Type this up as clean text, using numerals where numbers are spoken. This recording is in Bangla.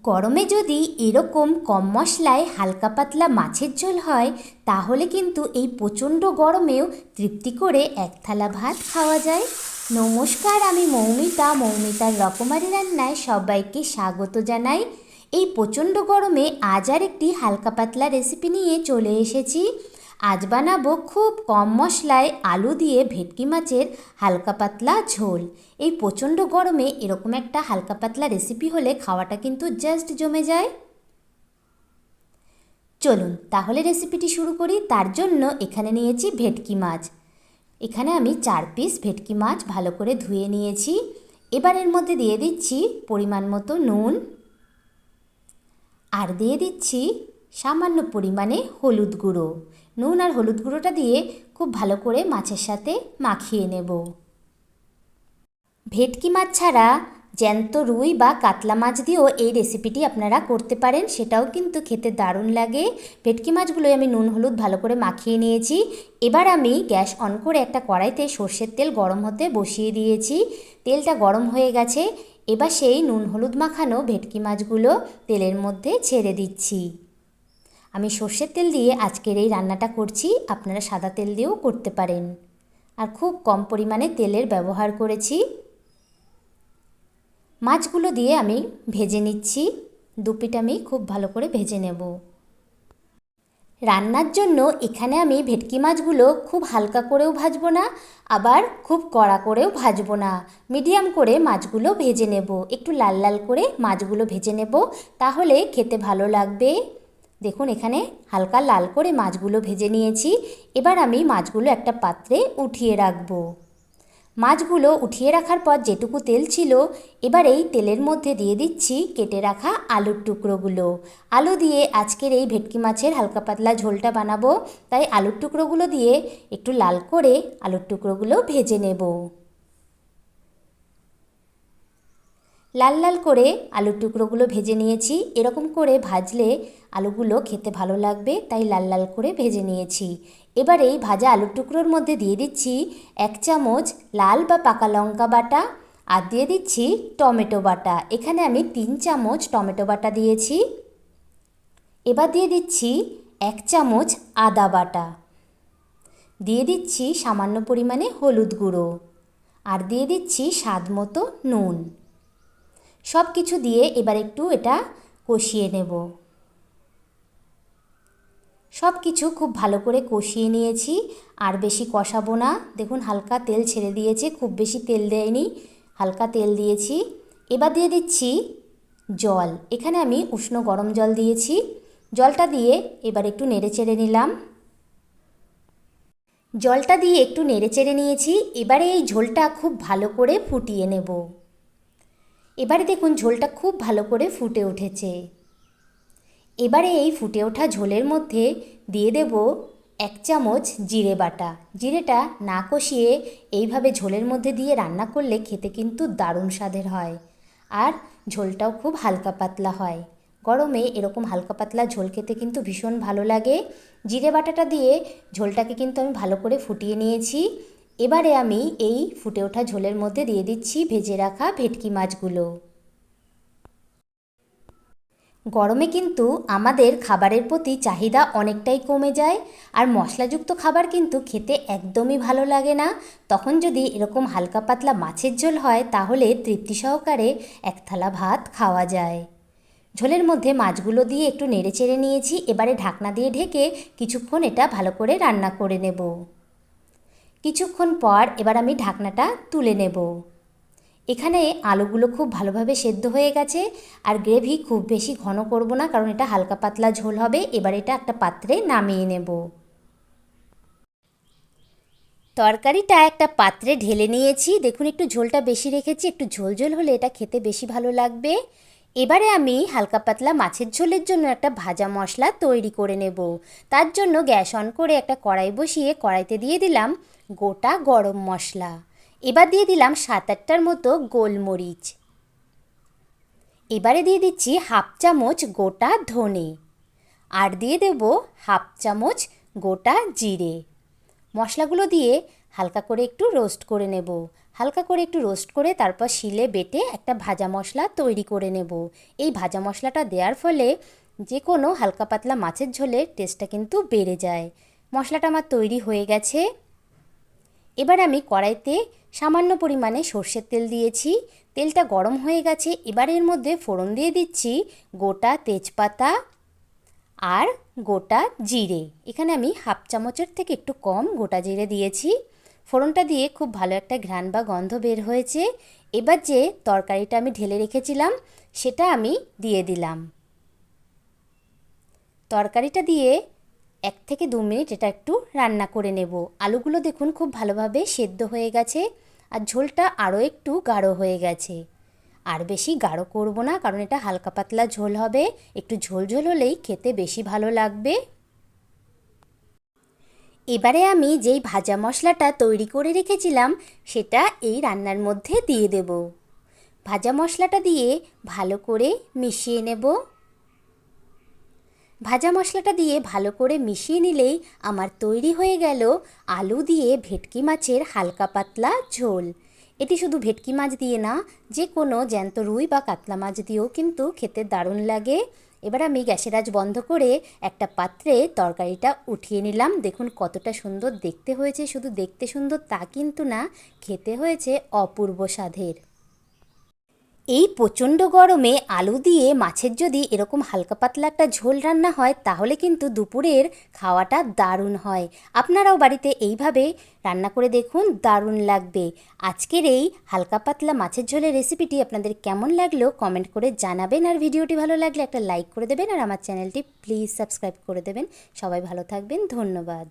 গরমে যদি এরকম কম মশলায় হালকা পাতলা মাছের ঝোল হয় তাহলে কিন্তু এই প্রচণ্ড গরমেও তৃপ্তি করে এক থালা ভাত খাওয়া যায়। নমস্কার, আমি মৌমিতার রকমারি রান্নায় সবাইকে স্বাগত জানাই। এই প্রচণ্ড গরমে আজ আর একটি হালকা পাতলা রেসিপি নিয়ে চলে এসেছি। আজ বানাবো খুব কম মশলায় আলু দিয়ে ভেটকি মাছের হালকা পাতলা ঝোল। এই প্রচণ্ড গরমে এরকম একটা হালকা পাতলা রেসিপি হলে খাওয়াটা কিন্তু জাস্ট জমে যায়। চলুন তাহলে রেসিপিটি শুরু করি। তার জন্য এখানে নিয়েছি ভেটকি মাছ। এখানে আমি 4 পিস ভেটকি মাছ ভালো করে ধুয়ে নিয়েছি। এবার এর মধ্যে দিয়ে দিচ্ছি পরিমাণ মতো নুন, আর দিয়ে দিচ্ছি সামান্য পরিমাণে হলুদ গুঁড়ো। নুন আর হলুদ গুঁড়োটা দিয়ে খুব ভালো করে মাছের সাথে মাখিয়ে নেব। ভেটকি মাছ ছাড়া জ্যান্ত রুই বা কাতলা মাছ দিয়েও এই রেসিপিটি আপনারা করতে পারেন, সেটাও কিন্তু খেতে দারুণ লাগে। ভেটকি মাছগুলোই আমি নুন হলুদ ভালো করে মাখিয়ে নিয়েছি। এবার আমি গ্যাস অন করে একটা কড়াইতে সর্ষের তেল গরম হতে বসিয়ে দিয়েছি। তেলটা গরম হয়ে গেছে। এবার সেই নুন হলুদ মাখানো ভেটকি মাছগুলো তেলের মধ্যে ছেড়ে দিচ্ছি। আমি সর্ষের তেল দিয়ে আজকের এই রান্নাটা করছি, আপনারা সাদা তেল দিয়েও করতে পারেন। আর খুব কম পরিমাণে তেলের ব্যবহার করেছি। মাছগুলো দিয়ে আমি ভেজে নিচ্ছি। দুপিট আমি খুব ভালো করে ভেজে নেব। রান্নার জন্য এখানে আমি ভেটকি মাছগুলো খুব হালকা করেও ভাজবো না, আবার খুব কড়া করেও ভাজবো না। মিডিয়াম করে মাছগুলো ভেজে নেব। একটু লাল লাল করে মাছগুলো ভেজে নেব, তাহলে খেতে ভালো লাগবে। দেখুন এখানে হালকা লাল করে মাছগুলো ভেজে নিয়েছি। এবার আমি মাছগুলো একটা পাত্রে উঠিয়ে রাখবো। মাছগুলো উঠিয়ে রাখার পর যেটুকু তেল ছিল, এবার এই তেলের মধ্যে দিয়ে দিচ্ছি কেটে রাখা আলুর টুকরোগুলো। আলু দিয়ে আজকের এই ভেটকি মাছের হালকা পাতলা ঝোলটা বানাবো, তাই আলুর টুকরোগুলো দিয়ে একটু লাল করে আলুর টুকরোগুলো ভেজে নেব। লাল লাল করে আলুর টুকরোগুলো ভেজে নিয়েছি। এরকম করে ভাজলে আলুগুলো খেতে ভালো লাগবে, তাই লাল লাল করে ভেজে নিয়েছি। এবার এই ভাজা আলুর টুকরোর মধ্যে দিয়ে দিচ্ছি 1 চামচ লাল বা পাকা লঙ্কা বাটা, আর দিয়ে দিচ্ছি টমেটো বাটা। এখানে আমি 3 চামচ টমেটো বাটা দিয়েছি। এবার দিয়ে দিচ্ছি 1 চামচ আদা বাটা, দিয়ে দিচ্ছি সামান্য পরিমাণে হলুদ গুঁড়ো, আর দিয়ে দিচ্ছি স্বাদ মতো নুন। সব কিছু দিয়ে এবার একটু এটা কষিয়ে নেব। সব কিছু খুব ভালো করে কষিয়ে নিয়েছি, আর বেশি কষাবো না। দেখুন হালকা তেল ছেড়ে দিয়েছে, খুব বেশি তেল দেয়নি, হালকা তেল দিয়েছি। এবার দিয়ে দিচ্ছি জল। এখানে আমি উষ্ণ গরম জল দিয়েছি। জলটা দিয়ে এবার একটু নেড়েচেড়ে নিলাম। জলটা দিয়ে একটু নেড়েচেড়ে নিয়েছি। এবারে এই ঝোলটা খুব ভালো করে ফুটিয়ে নেব। এবারে দেখুন ঝোলটা খুব ভালো করে ফুটে উঠেছে। এবারে এই ফুটে ওঠা ঝোলের মধ্যে দিয়ে দেব 1 চামচ জিরে বাটা। জিরেটা না কষিয়ে এইভাবে ঝোলের মধ্যে দিয়ে রান্না করলে খেতে কিন্তু দারুণ স্বাদের হয়, আর ঝোলটাও খুব হালকা পাতলা হয়। গরমে এরকম হালকা পাতলা ঝোল খেতে কিন্তু ভীষণ ভালো লাগে। জিরে বাটাটা দিয়ে ঝোলটাকে কিন্তু আমি ভালো করে ফুটিয়ে নিয়েছি। এবারে আমি এই ফুটে ওঠা ঝোলের মধ্যে দিয়ে দিচ্ছি ভেজে রাখা ভেটকি মাছগুলো। গরমে কিন্তু আমাদের খাবারের প্রতি চাহিদা অনেকটাই কমে যায়, আর মশলাযুক্ত খাবার কিন্তু খেতে একদমই ভালো লাগে না। তখন যদি এরকম হালকা পাতলা মাছের ঝোল হয় তাহলে তৃপ্তি সহকারে এক থালা ভাত খাওয়া যায়। ঝোলের মধ্যে মাছগুলো দিয়ে একটু নেড়েচেড়ে নিয়েছি। এবারে ঢাকনা দিয়ে ঢেকে কিছুক্ষণ এটা ভালো করে রান্না করে নেব। কিছুক্ষণ পর এবার আমি ঢাকনাটা তুলে নেব। এখানে আলুগুলো খুব ভালোভাবে সেদ্ধ হয়ে গেছে, আর গ্রেভি খুব বেশি ঘন করব না, কারণ এটা হালকা পাতলা ঝোল হবে। এবার এটা একটা পাত্রে নামিয়ে নেব। তরকারিটা একটা পাত্রে ঢেলে নিয়েছি। দেখুন একটু ঝোলটা বেশি রেখেছি, একটু ঝোল ঝোল হলে এটা খেতে বেশি ভালো লাগবে। এবারে আমি হালকা পাতলা মাছের ঝোলের জন্য একটা ভাজা মশলা তৈরি করে নেব। তার জন্য গ্যাস অন করে একটা কড়াই বসিয়ে কড়াইতে দিয়ে দিলাম গোটা গরম মশলা। এবার দিয়ে দিলাম 7-8টার মতো গোলমরিচ। এবারে দিয়ে দিচ্ছি 1/2 চামচ গোটা ধনে, আর দিয়ে দেব 1/2 চামচ গোটা জিরে। মশলাগুলো দিয়ে হালকা করে একটু রোস্ট করে নেব। হালকা করে একটু রোস্ট করে তারপর শিলে বেটে একটা ভাজা মশলা তৈরি করে নেব। এই ভাজা মশলাটা দেওয়ার ফলে যে কোনো হালকা পাতলা মাছের ঝোলের টেস্টটা কিন্তু বেড়ে যায়। মশলাটা আমার তৈরি হয়ে গেছে। এবার আমি কড়াইতে সামান্য পরিমাণে সর্ষের তেল দিয়েছি। তেলটা গরম হয়ে গেছে। এবার এর মধ্যে ফোড়ন দিয়ে দিচ্ছি গোটা তেজপাতা আর গোটা জিরে। এখানে আমি হাফ চামচের থেকে একটু কম গোটা জিরে দিয়েছি। ফোড়নটা দিয়ে খুব ভালো একটা ঘ্রাণ বা গন্ধ বের হয়েছে। এবার যে তরকারিটা আমি ঢেলে রেখেছিলাম সেটা আমি দিয়ে দিলাম। তরকারিটা দিয়ে 1 থেকে 2 মিনিট এটা একটু রান্না করে নেব। আলুগুলো দেখুন খুব ভালোভাবে সেদ্ধ হয়ে গেছে আর ঝোলটা আরও একটু গাঢ় হয়ে গেছে। আর বেশি গাঢ় করব না, কারণ এটা হালকা পাতলা ঝোল হবে। একটু ঝোল ঝোল হলেই খেতে বেশি ভালো লাগবে। এবারে আমি যেই ভাজা মশলাটা তৈরি করে রেখেছিলাম সেটা এই রান্নার মধ্যে দিয়ে দেব। ভাজা মশলাটা দিয়ে ভালো করে মিশিয়ে নেব। ভাজা মশলাটা দিয়ে ভালো করে মিশিয়ে নিলেই আমার তৈরি হয়ে গেল আলু দিয়ে ভেটকি মাছের হালকা পাতলা ঝোল। এটি শুধু ভেটকি মাছ দিয়ে না, যে কোনো জ্যান্ত রুই বা কাতলা মাছ দিয়েও কিন্তু খেতে দারুণ লাগে। এবার আমি গ্যাসের আঁচ বন্ধ করে একটা পাত্রে তরকারিটা উঠিয়ে নিলাম। দেখুন কতটা সুন্দর দেখতে হয়েছে। শুধু দেখতে সুন্দর তা কিন্তু না, খেতে হয়েছে অপূর্ব স্বাদের। এই প্রচণ্ড গরমে আলু দিয়ে মাছের যদি এরকম হালকা পাতলা একটা ঝোল রান্না হয় তাহলে কিন্তু দুপুরের খাওয়াটা দারুণ হয়। আপনারাও বাড়িতে এইভাবে রান্না করে দেখুন, দারুণ লাগবে। আজকের এই হালকা পাতলা মাছের ঝোলের রেসিপিটি আপনাদের কেমন লাগলো কমেন্ট করে জানাবেন। আর ভিডিওটি ভালো লাগলে একটা লাইক করে দেবেন আর আমার চ্যানেলটি প্লিজ সাবস্ক্রাইব করে দেবেন। সবাই ভালো থাকবেন, ধন্যবাদ।